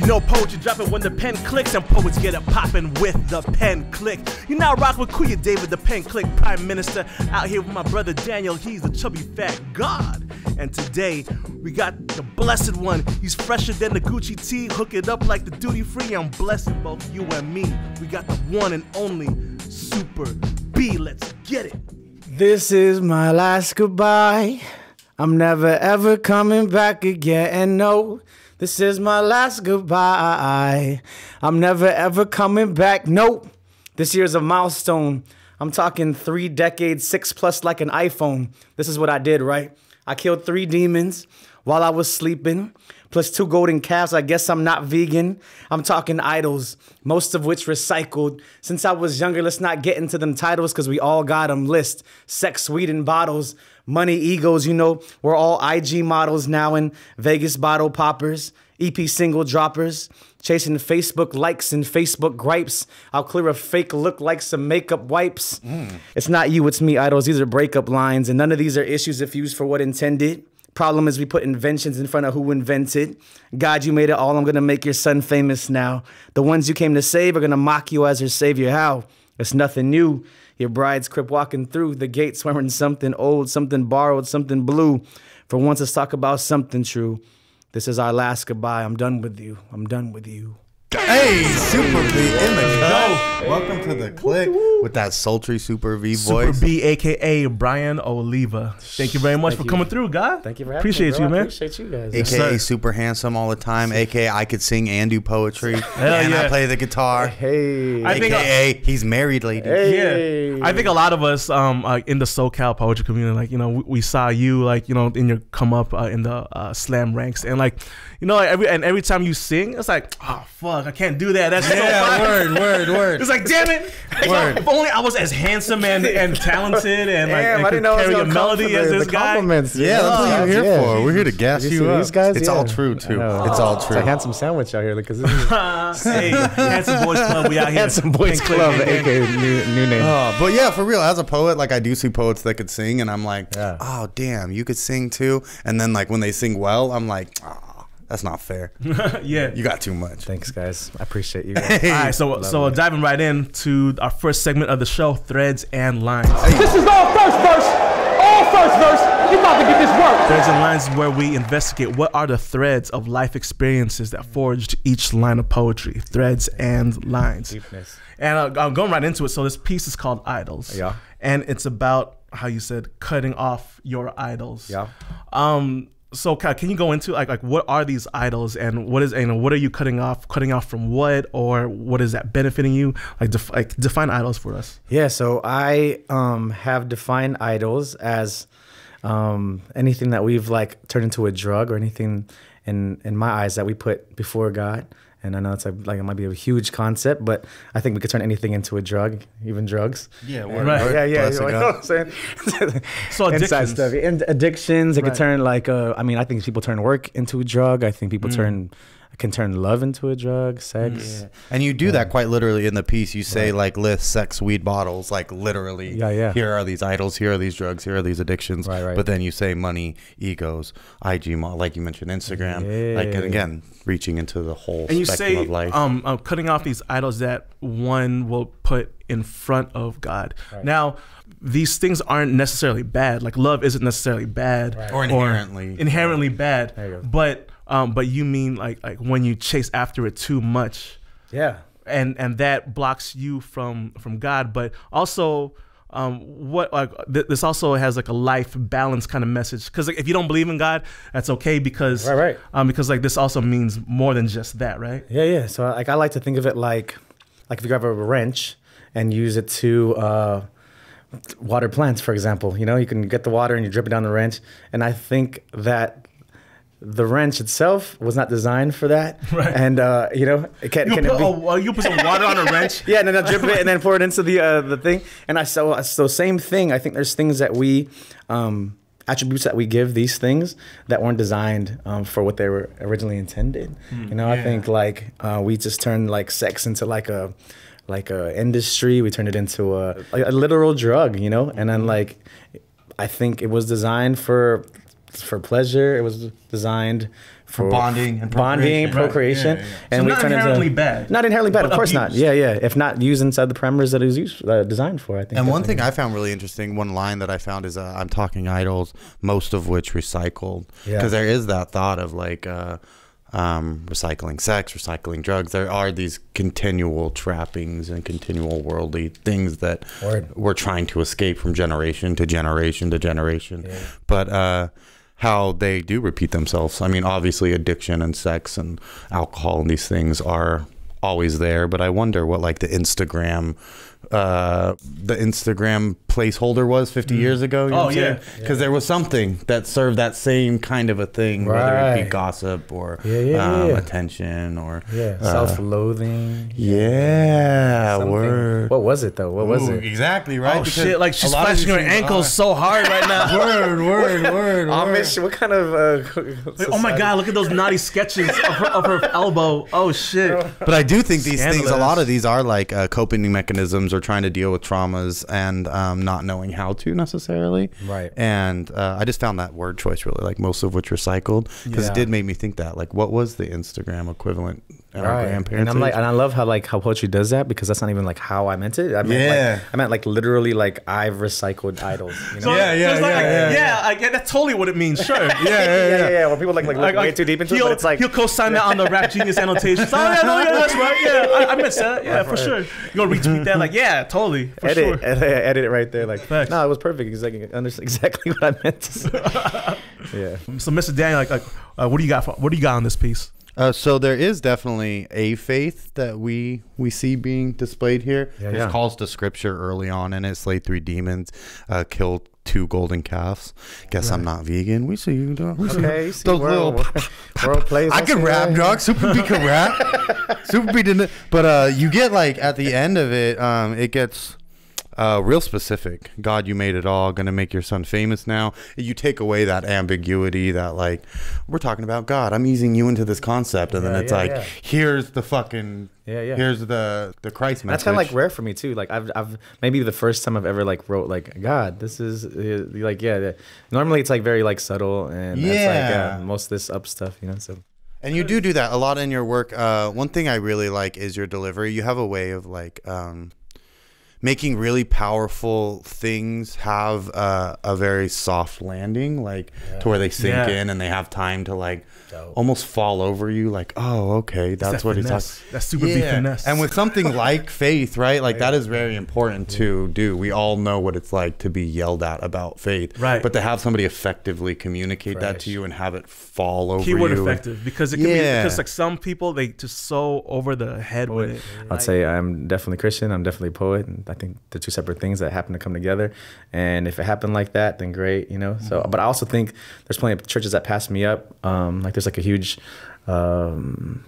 know poetry dropping when the pen clicks, and poets get it popping with the pen click. You now rock with Kuya David, the pen click Prime Minister, out here with my brother Daniel. He's the chubby fat god. And today we got the blessed one. He's fresher than the Gucci tee, hook it up like the duty free. I'm blessing both you and me. We got the one and only Super B. Let's get it. This is my last goodbye. I'm never ever coming back again. No, this is my last goodbye. I'm never ever coming back. Nope. This year's a milestone. I'm talking 3 decades, 6+ like an iPhone. This is what I did, right? I killed 3 demons while I was sleeping, plus 2 golden calves. I guess I'm not vegan. I'm talking idols, most of which recycled. Since I was younger, let's not get into them titles because we all got them list. Sex, weed, and bottles, money, egos, you know, we're all IG models now in Vegas bottle poppers, EP single droppers, chasing Facebook likes and Facebook gripes. I'll clear a fake look like some makeup wipes. It's not you, it's me, idols. These are breakup lines, and none of these are issues if used for what intended. Problem is we put inventions in front of who invented. God, you made it all. I'm going to make your son famous now. The ones you came to save are going to mock you as your savior. How? It's nothing new. Your bride's crib walking through the gates wearing something old, something borrowed, something blue. For once, let's talk about something true. This is our last goodbye. I'm done with you. I'm done with you. Hey, Super B in the cut. Welcome to the Clique with that sultry Super V voice. Super B, a.k.a. Brian Oliva. Thank you very much for coming through, God. Thank you for having Appreciate me, you, man. Appreciate you guys. A.k.a. super handsome all the time. A.k.a. I could sing and do poetry. And I play the guitar. Hey. A.k.a. he's married, ladies. Hey. Yeah. I think a lot of us in the SoCal poetry community, like, you know, we saw you, like, you know, in your come up in the slam ranks. And, like, you know, like every time you sing, it's like, oh, fuck, I can't do that. That's so fun. Word. It's like, damn it. If only I was as handsome and talented and like could carry a melody as this guy. Compliments. Yeah, that's what you're here for. We're here to gas you up. These guys, it's all true, too. It's all true. It's a handsome sandwich out here. Because hey, Handsome Boys Club, we out here. Handsome Boys Club, aka new name. But yeah, for real, as a poet, like I do see poets that could sing, and I'm like, oh, damn, you could sing too. And then like when they sing well, I'm like, oh, that's not fair. Yeah. You got too much. Thanks, guys. I appreciate you guys. All right, so diving right into our first segment of the show, Threads and Lines. This is all first verse. All first verse. You about to get this work. Threads and Lines is where we investigate what are the threads of life experiences that forged each line of poetry. Threads and Lines. Deepness. And I'm going right into it. So this piece is called Idols. Yeah. And it's about how you said cutting off your idols. Yeah. So can you go into like what are these idols and what are you cutting off from what, or what is that benefiting you? Like define idols for us. Yeah, so I have defined idols as anything that we've like turned into a drug, or anything in my eyes that we put before God. And I know it's like it might be a huge concept, but I think we could turn anything into a drug, even drugs. Yeah, right. Yeah. You know what I'm saying? So addictions. Stuff. And addictions. It could turn like I mean, I think people turn work into a drug. I think people can turn love into a drug, sex. Yeah. And you do that quite literally in the piece. You say like list, sex, weed, bottles, like literally. Yeah. Here are these idols, here are these drugs, here are these addictions. Right. But then you say money, egos, IG, like you mentioned, Instagram. Like, and again, reaching into the whole spectrum of life. And you say cutting off these idols that one will put in front of God. Right. Now, these things aren't necessarily bad. Like love isn't necessarily bad. Right. Or inherently bad. There you go. But you mean like when you chase after it too much, and that blocks you from God. But also, this also has like a life balance kind of message. Because like, if you don't believe in God, that's okay because because like this also means more than just that, right? Yeah. So like I like to think of it like if you grab a wrench and use it to water plants, for example. You know, you can get the water and you drip it down the wrench, and I think that the wrench itself was not designed for that, right? And you know, you put some water on a wrench, yeah, and then I drip it and then pour it into the thing. And so same thing. I think there's things that we attributes that we give these things that weren't designed for what they were originally intended. You know, I think like we just turned like sex into like a industry. We turned it into a literal drug, you know, and then like I think it was designed for pleasure. It was designed for bonding and procreation, Right. and So we not turn inherently into bad. Not inherently bad, But of course not. abused. Yeah, yeah. If not used inside the parameters that it was designed for, I think. And one thing I found really interesting, one line that I found is, "I'm talking idols, most of which recycled," because there is that thought of like recycling sex, recycling drugs. There are these continual trappings and continual worldly things that we're trying to escape from generation to generation to generation. Yeah. But how they do repeat themselves. I mean, obviously addiction and sex and alcohol and these things are always there, but I wonder what like the Instagram placeholder was 50 years ago. You know what I'm saying? Because there was something that served that same kind of a thing, whether it be gossip or attention or self-loathing. Word. What was it though? What was it? Exactly, right? Oh shit! Like she's flashing her ankles so hard right now. Word. What kind of? Like, oh my god! Look at those naughty sketches of her elbow. Oh shit! But I do think these things, a lot of these are like coping mechanisms or trying to deal with traumas and not knowing how to necessarily. Right. And I just found that word choice really, like most of which recycled, because it did make me think that, like, what was the Instagram equivalent at our grandparents' and I'm age? and I love how poetry does that, because that's not even like how I meant it. I meant like literally like I've recycled idols. You know? So that's totally what it means. Sure. Yeah. When people look way too deep into it, but it's like he'll co-sign that on the Rap Genius annotations. Oh yeah, that's right. Yeah, I meant that. Yeah, for sure. You gonna retweet that? Like, yeah, totally. For sure. Edit it right there. Like, facts. no, it was perfect. Exactly what I meant to say. Yeah. So, Mr. Daniel, what do you got? What do you got on this piece? So there is definitely a faith that we see being displayed here. It calls to scripture early on, and it slayed 3 demons, killed 2 golden calves. Guess I'm not vegan. We see you, dog. Okay, you see world plays. I can rap, dog. Super B can rap. Super B didn't. But you get like at the end of it, it gets real specific. God, you made it all. Gonna make your son famous now. You take away that ambiguity that like we're talking about God. I'm easing you into this concept, and then it's here's the fucking here's the Christ message. That's kind of like rare for me too. Like I've maybe the first time I've ever like wrote like God. This is like Normally it's like very like subtle and that's like most of this up stuff, you know. So. And you do that a lot in your work. One thing I really like is your delivery. You have a way of like making really powerful things have a very soft landing, like to where they sink in and they have time to like almost fall over you, like, oh, okay, that's what he's talking. That's super big finesse. And with something like faith, right? Like that is very important to do. We all know what it's like to be yelled at about faith, right? But to have somebody effectively communicate that to you and have it fall over Keyword you. effective, because it can be because like some people they just so over the head with it. I'd say I'm definitely Christian. I'm definitely a poet, and I think they're 2 separate things that happen to come together. And if it happened like that, then great, you know. So, but I also think there's plenty of churches that pass me up. Like there's like a huge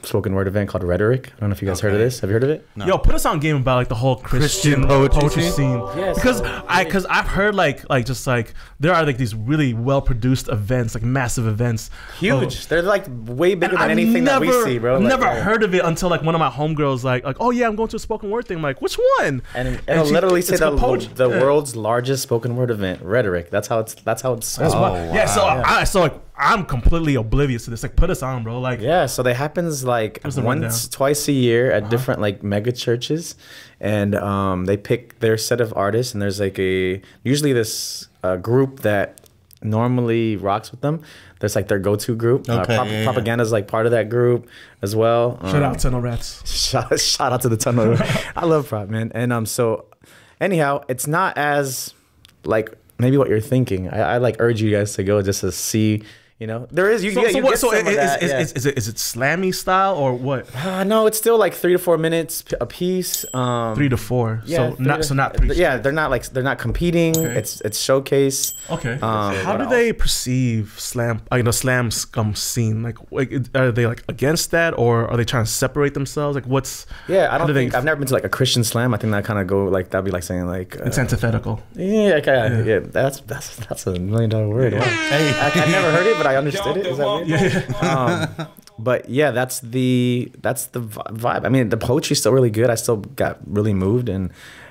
spoken word event called Rhetoric. I don't know if you guys heard of this. Have you heard of it? No. Yo, put us on game about like the whole Christian poetry scene. Yes. Because I've heard like just like there are like these really well produced events, like massive events. Huge. They're like way bigger than anything that we see, bro. I've like, never heard of it until like one of my homegirls like oh yeah, I'm going to a spoken word thing. I'm like, which one? And it'll literally say the world's largest spoken word event, Rhetoric. That's how it's so like I'm completely oblivious to this. Like, put us on, bro. Like, so that happens like twice a year at different like mega churches, and they pick their set of artists, and there's like usually this group that normally rocks with them. There's like their go-to group. Propaganda is like part of that group as well. Shout out Tunnel Rats. Shout out to the Tunnel. I love Prop, man. And so anyhow, it's not as like maybe what you're thinking. I like urge you guys to go just to see. You know, there is. Is it slammy style or what? No, it's still like 3 to 4 minutes a piece. 3 to 4. Yeah, not 3. Yeah, they're not competing. Okay. It's showcase. Okay. How do they perceive slam? Slam scene. Like, are they like against that, or are they trying to separate themselves? Like, what's? Yeah, I've never been to like a Christian slam. I think that kind of go like that'd be like saying like it's antithetical. Yeah. That's $1 million word. Wow. Hey, I never heard it, but I understood it. Is that weird? But yeah, that's the vibe. I mean, the poetry's still really good. I still got really moved, and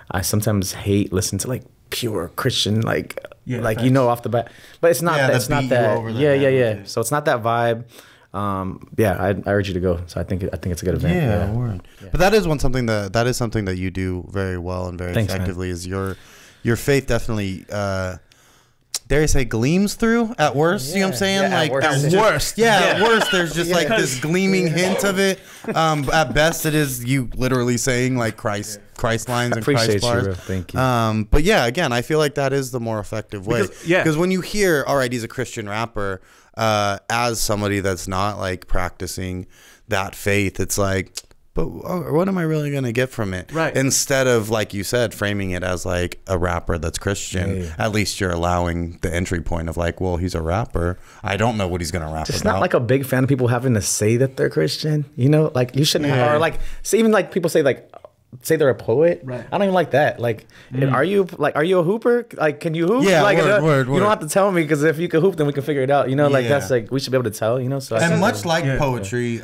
I sometimes hate listening to like pure Christian, like off the bat. But it's not that. It's not that. Yeah. So it's not that vibe. Yeah, I urge you to go. So I think it's a good event. Yeah, word. Yeah. But that is something that you do very well and very effectively. Man. Is your faith definitely dare I say gleams through at worst? You know what I'm saying? Yeah, like at worst. At worst there's just like this gleaming hint of it. At best it is you literally saying like Christ lines and Christ bars. You, thank you. But yeah, again, I feel like that is the more effective way. Because when you hear, all right, he's a Christian rapper, as somebody that's not like practicing that faith, it's like, but what am I really going to get from it? Right. Instead of, like you said, framing it as like a rapper that's Christian, at least you're allowing the entry point of like, well, he's a rapper. I don't know what he's going to rap about. It's not like a big fan of people having to say that they're Christian. You know, like you shouldn't have, or like, even like people say like, say they're a poet. Right. I don't even like that. Like, are you a hooper? Like, can you hoop? Yeah, like, word. You don't have to tell me, because if you can hoop, then we can figure it out. You know, like that's like we should be able to tell. You know, so and much like poetry,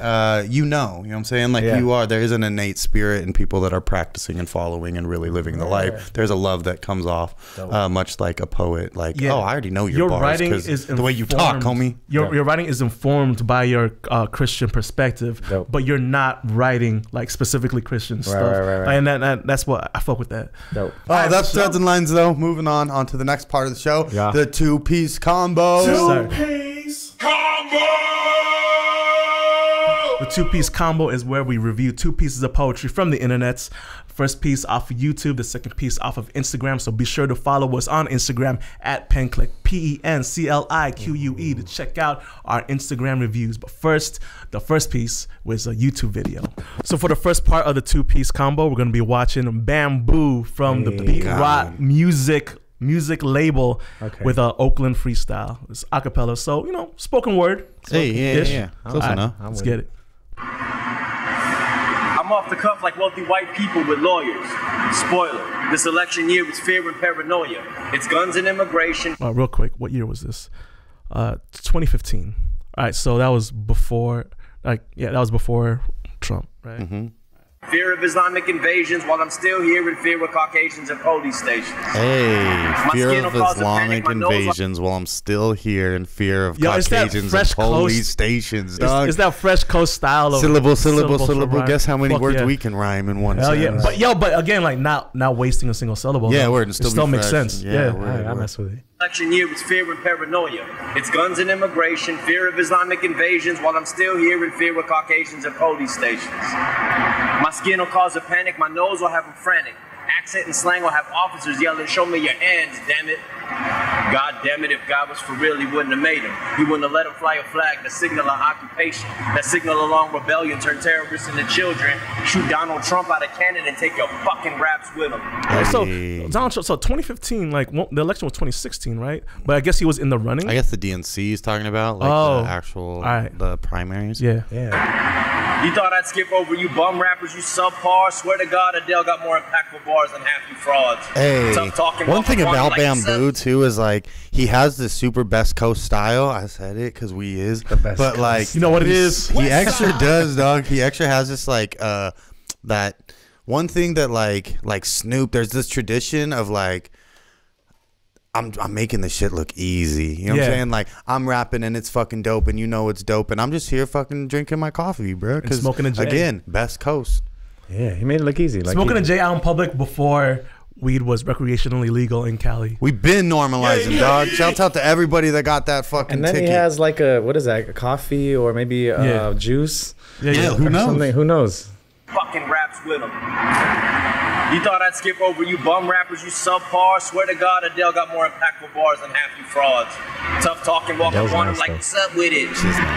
you know what I'm saying? Like there is an innate spirit in people that are practicing and following and really living the life. There's a love that comes off, much like a poet. Like, oh, I already know your bars, writing is the way you talk, homie. Your writing is informed by your Christian perspective, but you're not writing like specifically Christian stuff. Right. And that's what I fuck with that. All right, that's Threads and Lines though. Moving on to the next part of the show, the two-piece combo. Two-piece combo. The two-piece combo is where we review 2 pieces of poetry from the internets. First piece off of YouTube, the second piece off of Instagram. So be sure to follow us on Instagram at PenClique, PenClique, to check out our Instagram reviews. But first, the first piece was a YouTube video. So for the first part of the 2-piece combo, we're going to be watching Bambu from the Beat Rock music label with Oakland Freestyle. It's acapella, so, you know, spoken word. So yeah. Close enough. Let's get it. I'm off the cuff like wealthy white people with lawyers. Spoiler, this election year was fear and paranoia. It's guns and immigration. Real quick, what year was this? 2015. All right, so that was before, that was before Trump, right? Mm-hmm. Fear of Islamic invasions while I'm still here in fear of Caucasians and police stations. Hey, fear of Islamic invasions while I'm still here in fear of Caucasians and police stations, dog. It's that fresh coast style of syllable. Guess how many words we can rhyme in one sentence. But again, like not wasting a single syllable. Yeah, word. It still makes sense. Yeah, I mess with it. Election year was fear and paranoia. It's guns and immigration, fear of Islamic invasions while I'm still here in fear of Caucasians and police stations. My skin will cause a panic, my nose will have them frantic. Accent and slang will have officers yelling, show me your hands, damn it. God damn it, if God was for real, he wouldn't have made him. He wouldn't have let him fly a flag, the signal of occupation, that signal along rebellion, turn terrorists into children, shoot Donald Trump out of cannon and take your fucking raps with him. So Donald Trump, so 2015, like the election was 2016, right? But I guess he was in the running. I guess the DNC is talking about, like the actual the primaries. Yeah. You thought I'd skip over you bum rappers, you subpar. Swear to God, Adele got more impactful bars than half you frauds. Hey, one thing about Bambu too is like he has this super best coast style. I said it because we is the best, but like you know what it is. He extra does, dog. He extra has this like that one thing that like Snoop. There's this tradition of like. I'm making the shit look easy. You know what I'm saying? Like, I'm rapping and it's fucking dope and you know it's dope. And I'm just here fucking drinking my coffee, bro. And smoking a J. Again, best coast. Yeah, he made it look easy. Like smoking a J out in public before weed was recreationally legal in Cali. We've been normalizing, dog. Shouts out to everybody that got that fucking ticket. And then he has like what is that, a coffee or maybe juice? Yeah, who knows? Something, who knows? Fucking raps with him. You thought I'd skip over you bum rappers, you subpar. Swear to God, Adele got more impactful bars than half you frauds. Tough talking, walk up on him like, what's up with it?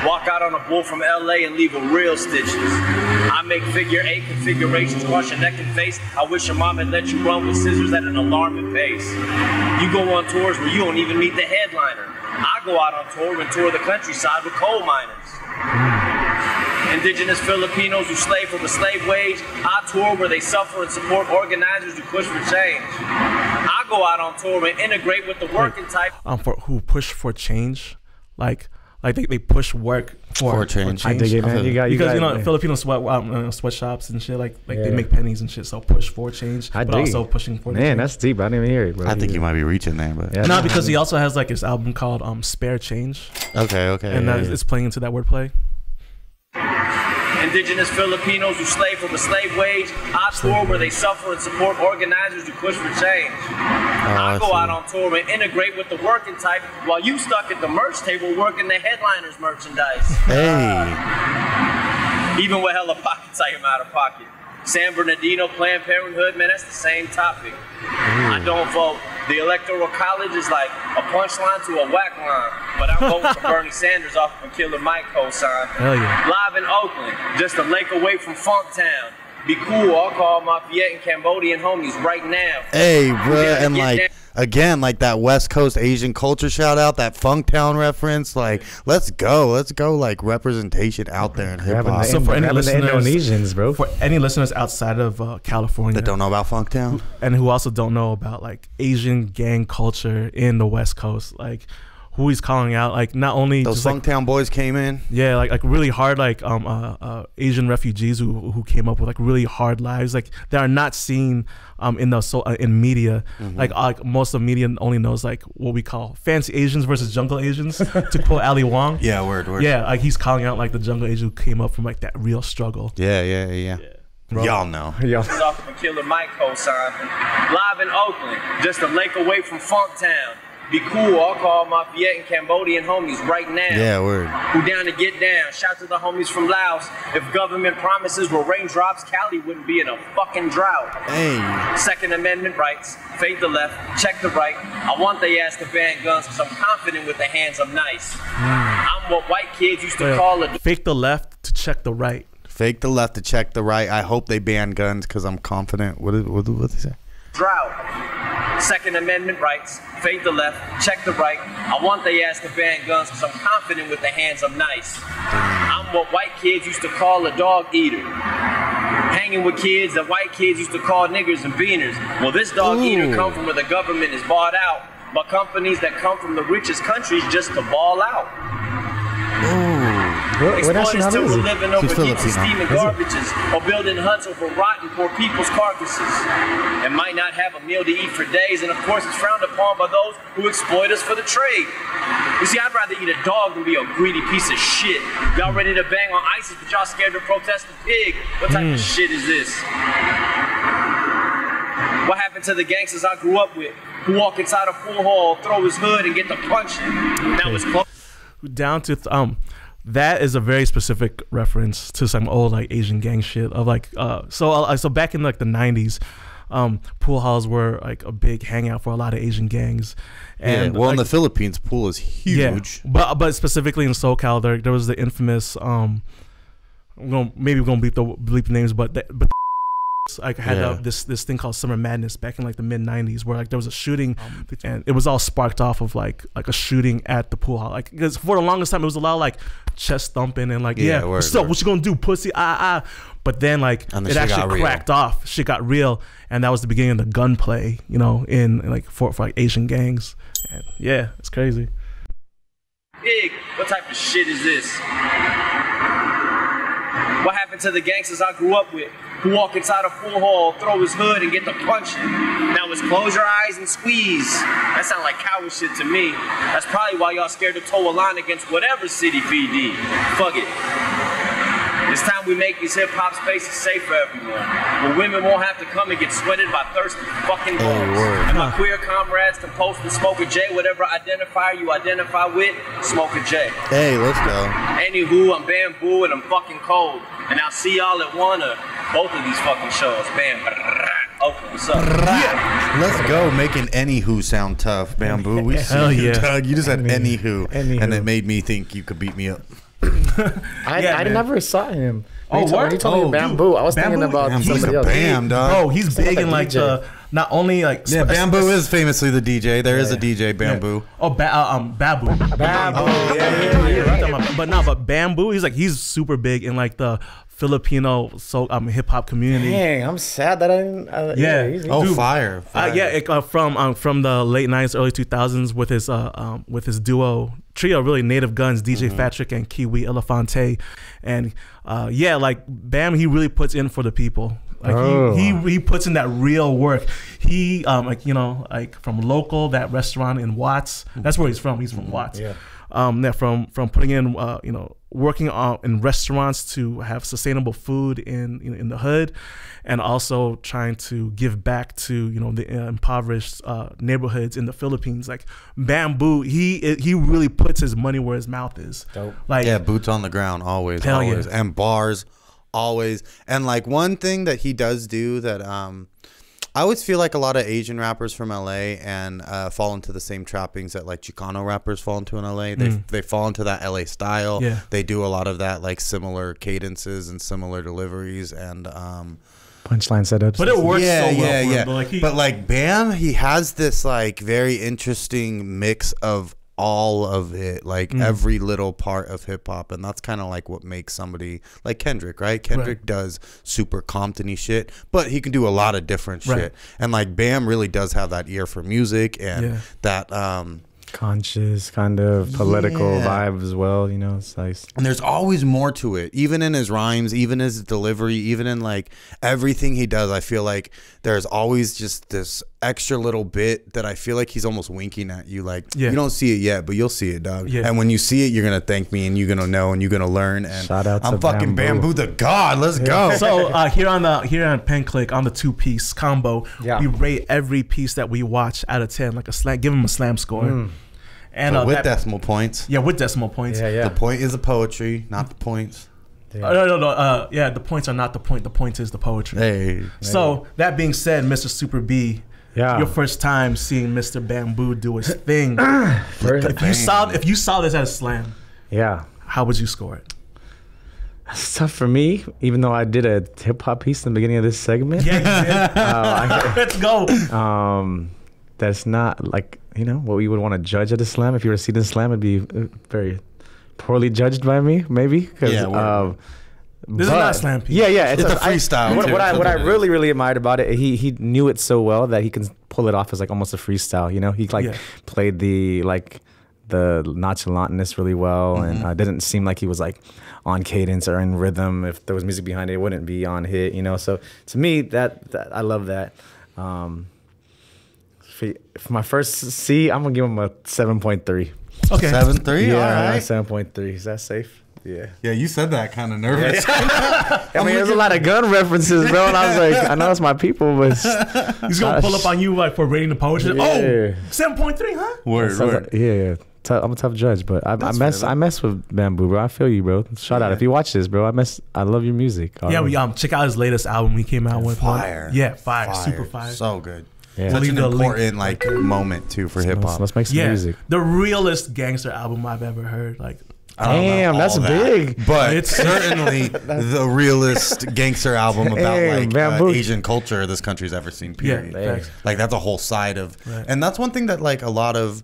Walk out on a bull from LA and leave a real stitches. I make figure 8 configurations, cross your neck and face. I wish your mom had let you run with scissors at an alarming pace. You go on tours where you don't even meet the headliner. I go out on tour and tour the countryside with coal miners. Indigenous Filipinos who slave from a slave wage. I tour where they suffer and support organizers who push for change. I go out on tour and integrate with the working type. Who push for change, like they push work for change. I dig it, man. Because Filipino sweatshops and shit, like they make pennies and shit. So push for change, but also pushing for. Man, that's deep. I didn't even hear it, bro. I think you might be reaching there, but no, because he also has like his album called Spare Change. Okay, and it's playing into that wordplay. Indigenous Filipinos who slave from a slave wage. I tour where they suffer and support organizers who push for change. I go out on tour and integrate with the working type while you stuck at the merch table working the headliners merchandise. Hey. Even with hella pockets, I am out of pocket. San Bernardino, Planned Parenthood, man, that's the same topic. I don't vote. The Electoral College is like a punchline to a whack line, but I'm voting for Bernie Sanders off of Killer Mike cosign. Hell yeah. Live in Oakland, just a lake away from Funktown. Be cool, I'll call my Viet and Cambodian homies right now. Hey, bro, and like, again, like that West Coast Asian culture shout out, that Funktown reference, like, let's go, like representation out there in hip hop. So for any listeners, Indonesians, bro, for any listeners outside of California that don't know about Funktown and who also don't know about like Asian gang culture in the West Coast, like who he's calling out, like not only those Funktown boys came in, yeah, like really hard, like Asian refugees who came up with like really hard lives, like they are not seen in the in media. Like most of the media only knows like what we call fancy Asians versus jungle Asians, to quote Ali Wong. Yeah, word. Yeah, like he's calling out like the jungle Asian who came up from like that real struggle. Yeah. Y'all know. Off of a Killer Mike cosign. Live in Oakland, just a lake away from Funktown. Be cool, I'll call my Viet and Cambodian homies right now. Yeah, word. Who down to get down? Shout to the homies from Laos. If government promises were raindrops, Cali wouldn't be in a fucking drought. Hey. Second Amendment rights, fade the left, check the right. I want they ass to ban guns because I'm confident with the hands I'm nice. I'm what white kids used to call a... Fake the left to check the right. Fake the left to check the right. I hope they ban guns because I'm confident. What did they say? Drought. Second Amendment rights, fade the left, check the right. I want they ass to ban guns because I'm confident with the hands I'm nice. I'm what white kids used to call a dog eater. Hanging with kids that white kids used to call niggers and beaners. Well, this dog eater come from where the government is bought out, but companies that come from the richest countries just to ball out. Exploiters still were living over heaps of steam and garbages, or building huts over rotten poor people's carcasses, and might not have a meal to eat for days, and of course it's frowned upon by those who exploit us for the trade. You see, I'd rather eat a dog than be a greedy piece of shit. Y'all ready to bang on ISIS, but y'all scared to protest the pig. What type of shit is this? What happened to the gangsters I grew up with, who walk inside a pool hall, throw his hood, and get the punching? Now it's close. Down to that is a very specific reference to some old like Asian gang shit of like so back in like the 90s, pool halls were like a big hangout for a lot of Asian gangs. And well, like, in the Philippines, pool is huge. Yeah, but specifically in SoCal, there was the infamous maybe we're gonna bleep names, but like had this thing called Summer Madness back in like the mid 90s, where like there was a shooting and it was all sparked off of like a shooting at the pool hall. Like because for the longest time it was a lot of like chest thumping and like what's up, what you gonna do, pussy, but then like it actually cracked off, shit got real, and that was the beginning of the gunplay, you know, in like for like Asian gangs. And yeah, it's crazy. Big, what type of shit is this? What happened to the gangsters I grew up with, who walk inside a pool hall, throw his hood, and get the punching? Now it's close your eyes and squeeze. That sound like coward shit to me. That's probably why y'all scared to toe a line against whatever city PD. Fuck it. It's time we make these hip-hop spaces safe for everyone, where women won't have to come and get sweated by thirsty fucking boys. And my queer comrades can post and smoke a J, whatever identifier you identify with, smoke a J. Hey, let's go. Anywho, I'm Bambu and I'm fucking cold. And I'll see y'all at one or both of these fucking shows. Bam. Oakland, what's up? Yeah. Let's go, making anywho sound tough, Bambu. We see you, Doug. You just said anywho, and it made me think you could beat me up. I never saw him. When you told me Bambu, I was thinking about somebody else. Bam, dog. Bro, he's big in like the not only like Bambu is famously the DJ. There is a DJ Bambu. Oh, Babu. But Bambu, he's super big in like the Filipino hip hop community. Dang, I'm sad that I didn't. Fire! From the late '90s, early 2000s with his duo trio, really Native Guns, DJ Fatrick and Kiwi Elefante, and like Bam, he really puts in for the people. Like he puts in that real work. He from local, that restaurant in Watts. That's where he's from. He's from Watts. Yeah. From putting in working in restaurants to have sustainable food in the hood, and also trying to give back to the impoverished neighborhoods in the Philippines. Like Bambu, he really puts his money where his mouth is. Dope. Like, yeah, boots on the ground always, Hell always, yeah. and bars always. And like one thing that he does do that I always feel like a lot of Asian rappers from LA and fall into the same trappings that like Chicano rappers fall into in LA. They fall into that LA style. Yeah. They do a lot of that, like similar cadences and similar deliveries and punchline setups. but it works so well for yeah. him. But like Bam, he has this like very interesting mix of all of it, like every little part of hip hop, and that's kind of like what makes somebody like Kendrick, right? Kendrick does super Compton-y shit, but he can do a lot of different shit, and like Bam really does have that ear for music and that conscious kind of political vibe as well, it's nice. And there's always more to it, even in his rhymes, even his delivery, even in like everything he does. I feel like there's always just this extra little bit that I feel like he's almost winking at you, like you don't see it yet, but you'll see it, dog. And when you see it, you're gonna thank me, and you're gonna know, and you're gonna learn. And shout out to I'm fucking Bambu the God. Let's go. So here on Pen Click, on the 2-piece combo, we rate every piece that we watch out of 10, like a slam. Give him a slam score. And with decimal points. Yeah, with decimal points. The point is the poetry, not the points. No. The points are not the point. The point is the poetry. Hey. So that being said, Mr. Super B, your first time seeing Mr. Bambu do his thing. If you saw this as a slam, how would you score it? It's tough for me, even though I did a hip hop piece in the beginning of this segment. Yeah, you did. Let's go. That's not like what we would want to judge at a slam. If you were to see the slam, it'd be very poorly judged by me, maybe. This is not a slam piece. Yeah. It's a freestyle. What I really admired about it, he knew it so well that he can pull it off as like almost a freestyle. He played the nonchalantness really well, and didn't seem like he was like on cadence or in rhythm. If there was music behind it, it wouldn't be on hit. So to me, that I love that. For my first C, I'm gonna give him a 7.3. Okay, 7.3. Yeah, all right. 7.3. Is that safe? Yeah. Yeah, you said that kind of nervous. I mean, there's a lot of gun references, bro, and I was like, I know it's my people, but he's gonna pull up on you like for rating the poetry. Yeah. Oh, 7.3, huh? Word. Yeah. I'm a tough judge, but I mess with Bambu, bro. I feel you, bro. Shout out if you watch this, bro. I love your music. Check out his latest album he came out with. Fire. Fire, super fire. So good. Yeah. Such an important moment too for hip hop. Let's make some music. The realest gangster album I've ever heard. Like, damn, that's big. But it's certainly the realest gangster album about Asian culture this country's ever seen. Period. Yeah, like that's a whole side of, and that's one thing that like a lot of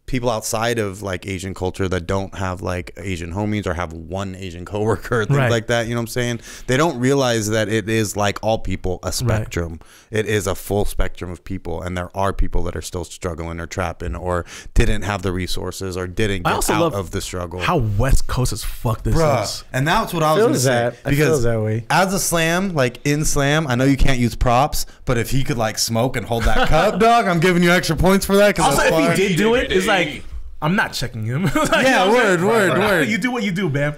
people outside of like Asian culture that don't have like Asian homies or have one Asian coworker, things like that, you know what I'm saying? They don't realize that it is like all people, a spectrum. It is a full spectrum of people, and there are people that are still struggling or trapping or didn't have the resources or didn't get out of the struggle. How West Coast as fuck this is. And that's what I was gonna say. Because that way. As a slam, like in slam, I know you can't use props, but if he could like smoke and hold that cup, dog, I'm giving you extra points for that. Also, if he did do it, it's like, I'm not checking him. Word. You do what you do, Bam.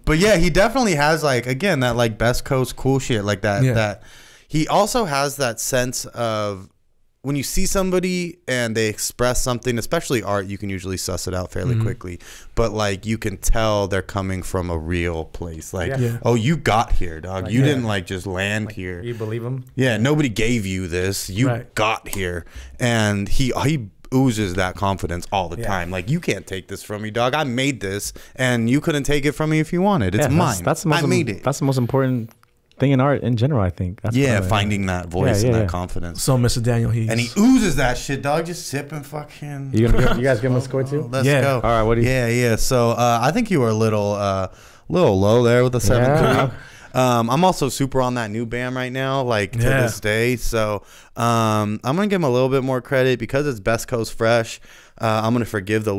But yeah, he definitely has like, again, that like Best Coast cool shit like that. That he also has that sense of when you see somebody and they express something, especially art, you can usually suss it out fairly quickly. But like you can tell they're coming from a real place. Like, oh, you got here, dog. Like, you didn't like just land here. You believe him? Yeah, nobody gave you this. You got here, and he oozes that confidence all the time. Like, you can't take this from me, dog. I made this, and you couldn't take it from me if you wanted. It's mine. I made it. That's the most important thing in art in general, I think. That's finding that voice and that confidence. So, Mr. Daniel Hees. And he oozes that shit, dog. Just sipping fucking. You guys give him a score too? Let's go. All right, what do you? Yeah. So, I think you were a little low there with the 7.3. I'm also super on that new Bam right now, like to this day. So I'm gonna give him a little bit more credit because it's Best Coast fresh. I'm gonna forgive the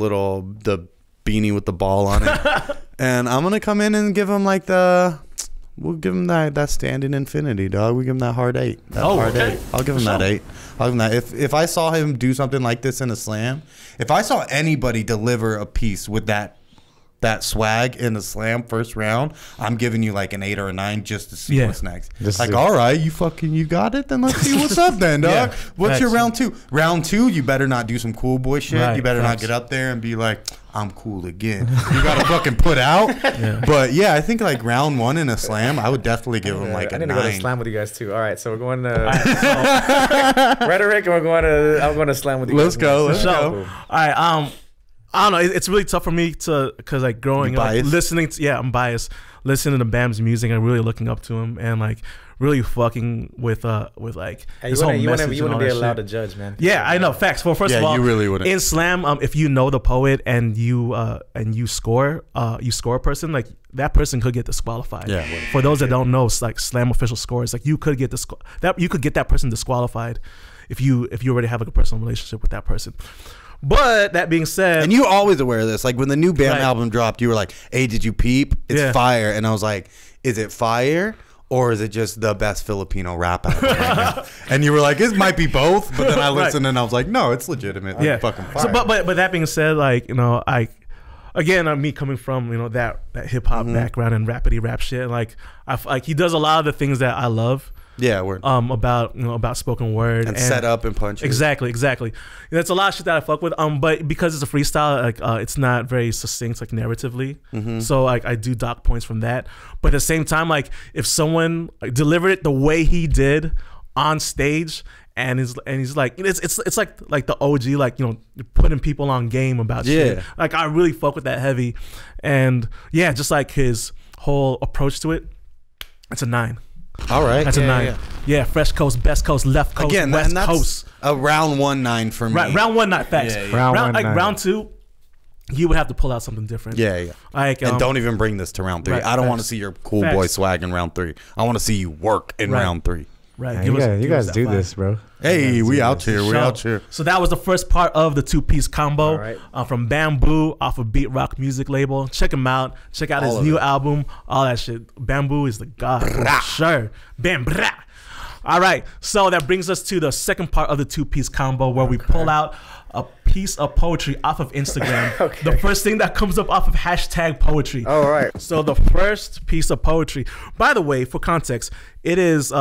beanie with the ball on it, and I'm gonna come in and give him like we'll give him that standing infinity, dog. We give him that hard 8. Hard 8. I'll give him that 8. I'll give him that. If I saw him do something like this in a slam, if I saw anybody deliver a piece with that that swag in the slam first round, I'm giving you like an 8 or a 9 just to see what's next. Like, all right, you got it, then let's see what's up then, dog. What's your round 2? Round 2, you better not do some cool boy shit. You better not get up there and be like, I'm cool again. You gotta fucking put out. But yeah, I think like round 1 in a slam, I would definitely give him like a 9. I need to go to slam with you guys too. All right, so we're going to rhetoric, and I'm going to slam with you. Let's go. Let's go. All right. I don't know. It's really tough for me because like growing up, listening to, I'm biased. Listening to Bam's music and really looking up to him and like really fucking with like his whole message. You wouldn't be allowed to judge, man. Yeah, I know. Facts. Well, first of all, you really wouldn't. In slam, if you know the poet and you score a person, like that person could get disqualified. Yeah. For those that don't know, like slam official scores, like you could get that person disqualified if you already have like a personal relationship with that person. But that being said, and you're always aware of this. Like when the new Bam album dropped, you were like, "Hey, did you peep? It's fire." And I was like, "Is it fire or is it just the best Filipino rap album right now?" And you were like, "It might be both." But then I listened and I was like, "No, it's legitimate. Yeah, fucking fire." So, but that being said, like me coming from that hip hop background and rapidy rap shit, like he does a lot of the things that I love. Yeah, word. About spoken word and set up and punch. Exactly. That's a lot of shit that I fuck with. But because it's a freestyle, like it's not very succinct, like narratively. So like I do dock points from that. But at the same time, like if someone delivered it the way he did on stage, and he's like it's like the OG, like putting people on game about shit. Like I really fuck with that heavy, and just like his whole approach to it, it's a 9. All right, that's a 9. Yeah, fresh coast, best coast, left coast, again, west coast. A round 1 9 for me. Right, round 1 9 facts. Round 2, you would have to pull out something different. Yeah. Like, and don't even bring this to round 3. I don't want to see your cool boy swag in round 3. I want to see you work in round 3. Right. You guys do this, bro. Hey, we out here. We out here. So that was the first part of the 2-piece combo from Bambu off of Beat Rock music label. Check him out. Check out his new album. All that shit. Bambu is the god for sure. Bam bra. All right. So that brings us to the second part of the 2-piece combo where we pull out a piece of poetry off of Instagram. The first thing that comes up off of #poetry. All right. So the first piece of poetry. By the way, for context, it is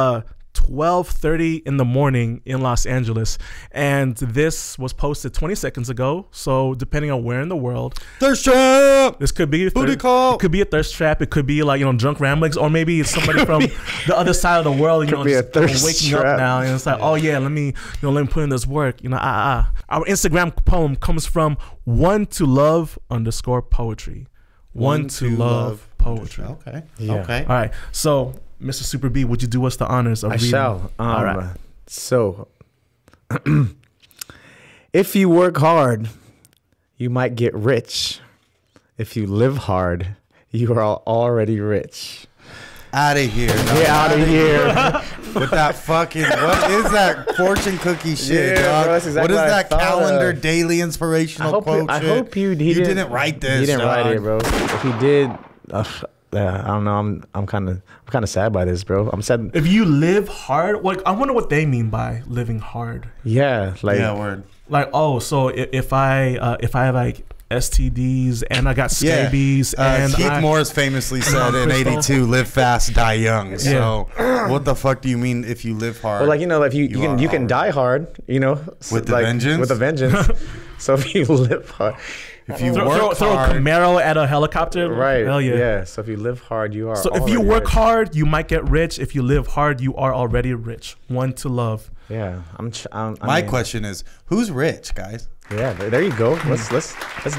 12:30 in the morning in Los Angeles, and this was posted 20 seconds ago. So depending on where in the world, thirst trap. This could be a booty call. It could be a thirst trap. It could be like drunk ramblings, or maybe it's somebody from the other side of the world. Just waking up now, and it's like, oh yeah, let me put in this work. Our Instagram poem comes from one2love_poetry. One2love poetry. Okay. Yeah. Okay. All right. So, Mr. Super B, would you do us the honors of reading? I shall. All right. So, if you work hard, you might get rich. If you live hard, you are already rich. Out of here. Get out of here. With that fucking, what is that fortune cookie shit, dog? Bro, exactly what is that calendar daily inspirational quote I shit? hope you didn't write this. He didn't write it, bro. If he did, I don't know. I'm kind of sad by this, bro. I'm sad. If you live hard, like I wonder what they mean by living hard. Yeah, like word. Like so if I have like STDs and I got scabies and Keith Morris famously said in '82, "Live fast, die young." So what the fuck do you mean if you live hard? Well, like if you can die hard, with a vengeance. With a vengeance. So if you live hard. If you throw a Camaro at a helicopter, right? Hell yeah. Yeah. So if you live hard, you are. So if you work hard, you might get rich. If you live hard, you are already rich. One to love. Yeah. My question is, who's rich, guys? Yeah, there you go. Let's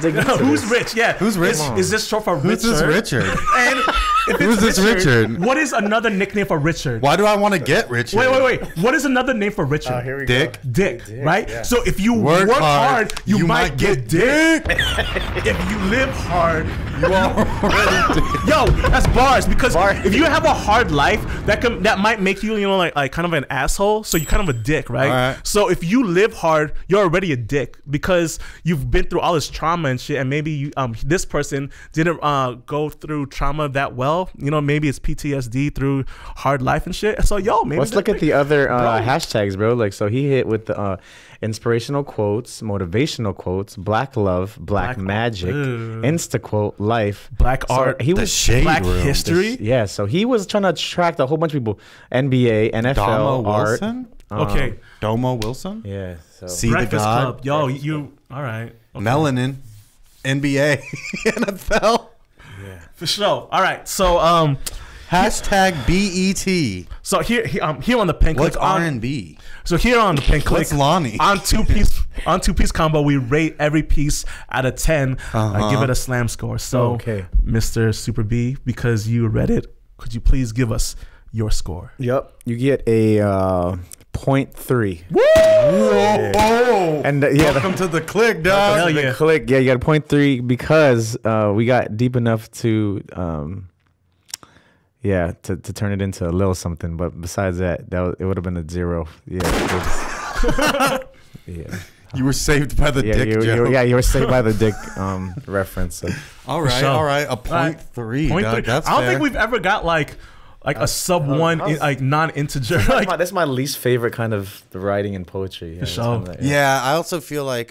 dig into Who's this. rich? Yeah. Who's rich? Is this short for Richard? Who's this Richard? And if who's this Richard? What is another nickname for Richard? Why do I want to get Richard? Wait. What is another name for Richard? Here we Dick. go. Dick, right? Yeah. So if you work hard, you might get dick. If you live hard, you already dick. Yo, that's bars. Because if you have a hard life, that might make you, like kind of an asshole. So you're kind of a dick, right? All right. So if you live hard, you're already a dick because you've been through all this trauma and shit, and maybe this person didn't go through trauma that well. well. You know, maybe it's PTSD through hard life and shit. So yo, maybe let's look at the other hashtags, bro. Like, so he hit with the inspirational quotes, motivational quotes, black love, black magic, insta quote, life, black art. He was black history. Yeah, so he was trying to attract a whole bunch of people. NBA, NFL, Domo art. Wilson? Okay. Domo Wilson? Yeah. So See Breakfast the God. Club. Yo, you all right? Okay. Melanin, NBA, NFL. yeah. For sure. All right. So Hashtag BET. So here on the Pen Click What's R&B? So here on the Pen Click, What's Lonnie? on two piece combo, we rate every piece out of 10. Give it a slam score. So, okay. Mr. Super B, because you read it, could you please give us your score? Yep. You get a 0.3. Woo! Oh, And welcome to the click, dog. Hell yeah. Click. Yeah, you got a 0.3 because we got deep enough to to turn it into a little something. But besides that, it would have been a 0. Yeah. Yeah. You were saved by the dick joke. You were saved by the dick reference. So. All right, sure. all right. A 0.3, dog. That's I don't fair. think we've ever got like a sub one like non-integer. That's my least favorite kind of writing and poetry. Yeah, sure. Yeah, I also feel like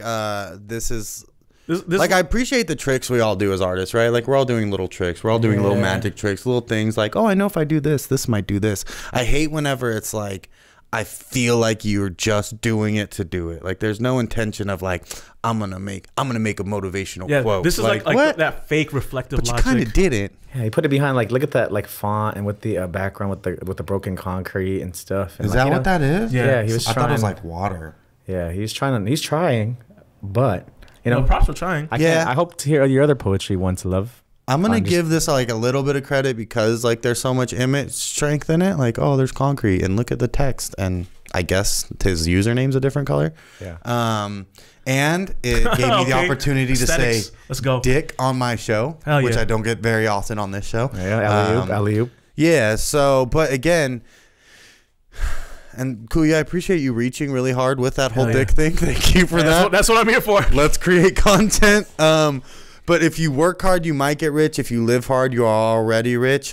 this is... This, like, I appreciate the tricks we all do as artists, right? Like, we're all doing little tricks. We're all doing little magic tricks, little things like, oh, I know if I do this, this might do this. I hate whenever it's like, I feel like you're just doing it to do it. Like, there's no intention of like, I'm gonna make a motivational quote. This is like that fake reflective but logic. you kind of did it. Yeah, he put it behind, like, look at that, like, font and with the background with the broken concrete and stuff. And Is that what that is? Yeah, he was trying. I thought it was like water. Yeah, he's trying, but you know, props for trying. I hope to hear your other poetry, One to Love. I'm gonna give this like a little bit of credit because like there's so much image strength in it. Like, oh, there's concrete, and look at the text, and I guess his username's a different color. Yeah. And it gave me the opportunity to say "Let's go, dick" on my show, which I don't get very often on this show. Yeah, alley-oop. Yeah. So, but again. And Kuya, I appreciate you reaching really hard with that whole dick thing. Thank you for that. That's what I'm here for. Let's create content. But if you work hard, you might get rich. If you live hard, you are already rich.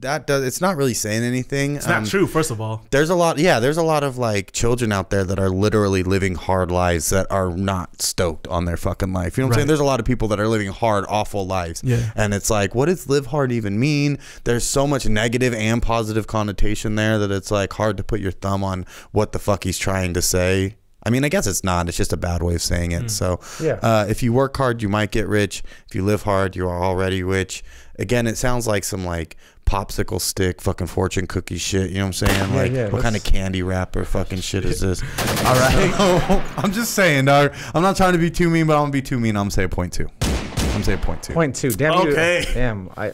It's not really saying anything. It's not true, first of all. There's a lot of like children out there that are literally living hard lives that are not stoked on their fucking life. You know what I'm saying? There's a lot of people that are living hard, awful lives. Yeah. And it's like, what does live hard even mean? There's so much negative and positive connotation there that it's like hard to put your thumb on what the fuck he's trying to say. I mean, I guess it's not. It's just a bad way of saying it. So if you work hard, you might get rich. If you live hard, you are already rich. Again, it sounds like some like popsicle stick fucking fortune cookie shit. You know what I'm saying? Like, what kind of candy wrapper fucking shit is this? All right. So, I'm just saying, dog. I'm not trying to be too mean, but I'm going to be too mean. I'm going to say a 0.2. I'm going to say a 0.2. 0.2. Damn. Okay. Damn. I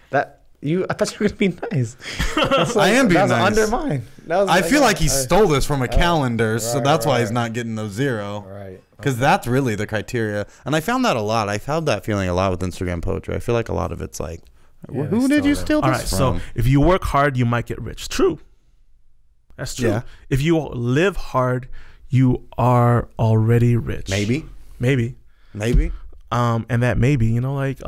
thought you were going to be nice. Like, I am being nice. Under mine. I feel like he stole this from a calendar, so that's why he's not getting the 0. Right. Because that's really the criteria. And I found that a lot. I found that feeling a lot with Instagram poetry. I feel like a lot of it's like, who did you steal this from? So if you work hard, you might get rich. True. That's true. Yeah. If you live hard, you are already rich. Maybe. And that maybe, you know, like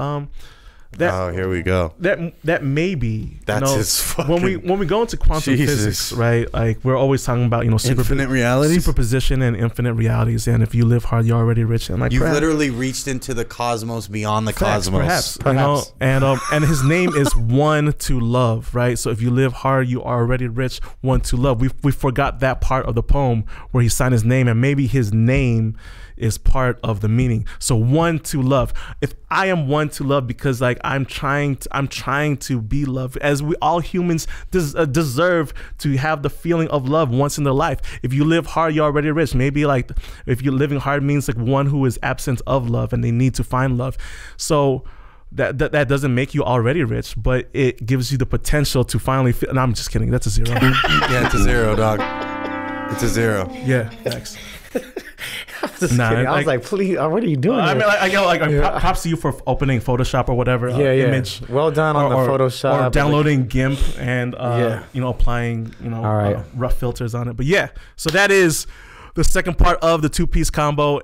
here we go. That maybe that's his fucking, when we go into quantum physics, right? Like we're always talking about, you know, infinite realities, superposition, and infinite realities. And if you live hard, you're already rich. And like you literally reached into the cosmos beyond the cosmos. Perhaps. You know, and his name is One to Love, right? So if you live hard, you are already rich. One to Love. We forgot that part of the poem where he signed his name, and maybe his name is part of the meaning. So one to love. If I am one to love because like I'm trying to be loved, as we all humans deserve to have the feeling of love once in their life. If you live hard, you're already rich. Maybe like if you're living hard means like one who is absent of love and they need to find love. So that doesn't make you already rich, but it gives you the potential to finally feel. No, I'm just kidding. That's a 0. Yeah, it's a 0, dog. It's a 0. Yeah, thanks. I was like, please, what are you doing? I mean, props to you for opening Photoshop or whatever image. Well done on the Photoshop. Or downloading GIMP and you know, applying, you know, rough filters on it. But yeah, so that is the second part of the 2-piece combo,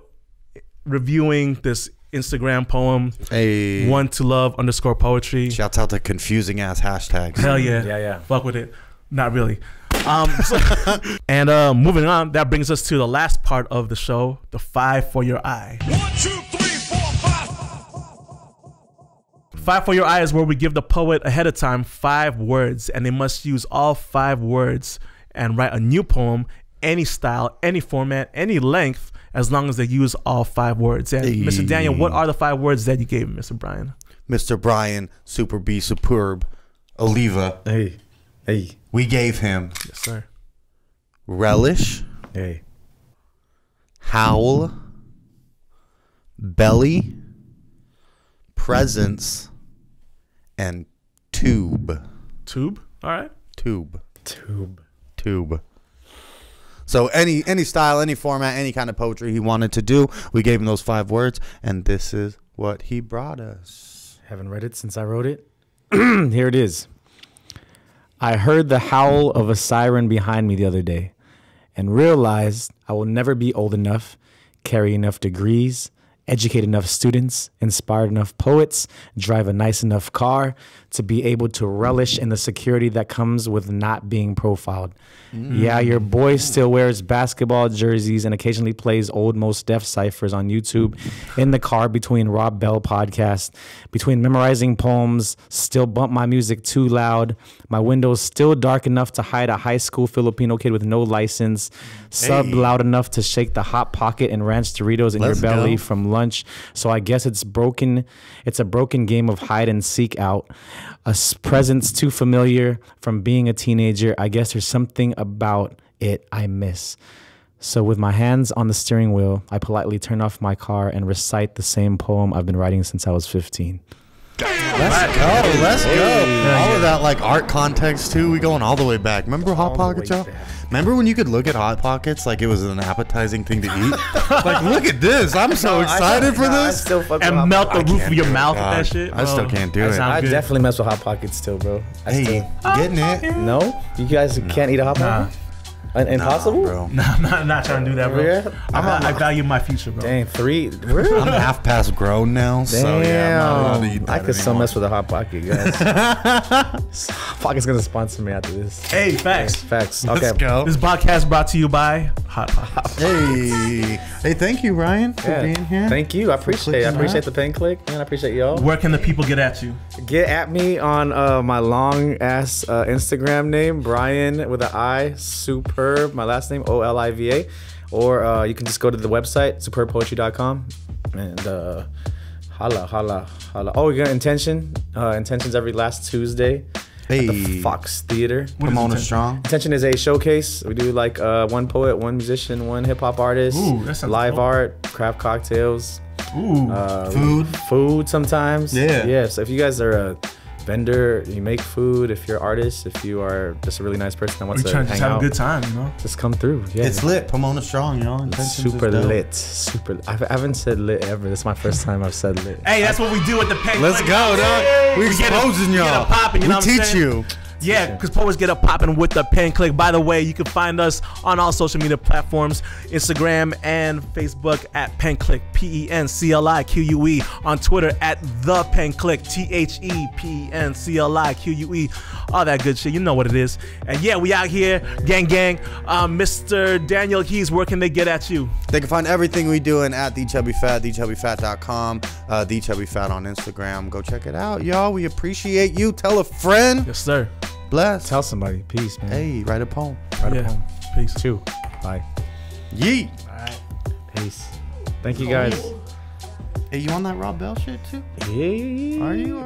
reviewing this Instagram poem. Hey. One to love _poetry. Shouts out to confusing ass hashtags. Hell yeah. Yeah. Fuck with it. Not really. And moving on, that brings us to the last part of the show, the 5 for your eye. 1, 2, 3, 4, 5. 5 for your eye is where we give the poet ahead of time 5 words, and they must use all 5 words and write a new poem, any style, any format, any length, as long as they use all 5 words. And Mr. Daniel, what are the 5 words that you gave Mr. Brian? Mr. Brian, Super B, Superb, Oliva. Hey. We gave him Yes, sir. relish, Hey. howl, belly, presence, and tube. Tube? All right. Tube. Tube. So any style, any format, any kind of poetry he wanted to do, we gave him those 5 words, and this is what he brought us. Haven't read it since I wrote it. Here it is. I heard the howl of a siren behind me the other day and realized I will never be old enough, carry enough degrees, educate enough students, inspire enough poets, drive a nice enough car to be able to relish in the security that comes with not being profiled. Yeah, your boy still wears basketball jerseys and occasionally plays old Mos Def ciphers on YouTube, in the car between Rob Bell podcasts, between memorizing poems, still bump my music too loud, my windows still dark enough to hide a high school Filipino kid with no license, sub loud enough to shake the Hot Pocket and Ranch Doritos in your belly from lunch. So I guess it's broken. It's a broken game of hide and seek out. A presence too familiar from being a teenager. I guess there's something about it I miss. So with my hands on the steering wheel, I politely turn off my car and recite the same poem I've been writing since I was 15. Let's go. All of that like art context too. We going all the way back. Remember Hot Pockets, y'all? Remember when you could look at Hot Pockets like it was an appetizing thing to eat? Like, look at this. I'm so excited for this. And melt the roof of your mouth with that shit. I still can't do it. I definitely mess with Hot Pockets still, bro. Hey, getting it. No? You guys can't eat a Hot Pocket? Impossible? Bro. No, I'm not trying to do that, bro. Yeah? I value my future, bro. Dang, 3. I'm half past grown now, so yeah, I'm not allowed to eat that I could still anymore. mess with a Hot Pocket, guys. Hot Pocket's gonna sponsor me after this. Hey, facts. Facts. Let's Okay. go. This podcast brought to you by Hot Pockets. Hey, thank you, Ryan, for being here. Thank you. I appreciate it. I clicking appreciate up. the pen click, man. I appreciate y'all. Where can the people get at you? Get at me on my long ass Instagram name, Brian with an I, Superb. My last name, Oliva. Or you can just go to the website, superbpoetry.com, and holla. Oh, we got Intention. Intention's every last Tuesday at the Fox Theater. Pomona Strong. Intention is a showcase. We do like one poet, one musician, one hip hop artist, Ooh, that sounds live dope. art, craft cocktails, Food. sometimes. Yeah. So if you guys are a vendor, you make food, if you're an artist, if you are just a really nice person that wants We're to trying to hang just have out, a good time, you know? just come through. Yeah. It's lit. Pomona Strong, y'all. It's super lit. I haven't said lit ever. This is my first time I've said lit. Hey, that's what we do at the pen. Let's go, dog. We get it- exposing we get y'all. it popping, you know We what I'm teach saying? you. Yeah, because poets get up popping with the pen click. By the way, you can find us on all social media platforms, Instagram and Facebook at pen click, PENCLIQUE, on Twitter at the pen click, THEPENCLIQUE, all that good shit. You know what it is. And yeah, we out here, gang. Mr. Daniel Hees, where can they get at you? They can find everything we doing at The Chubby Fat, TheChubbyFat.com, The Chubby Fat on Instagram. Go check it out, y'all. We appreciate you. Tell a friend. Yes, sir. Bless. Tell somebody. Peace, man. Hey, write a poem. Right Yeah. home. Peace. 2. Bye. Yeet. Peace. Thank you guys. Hey, you on that Rob Bell shit too? Yeah. Are you?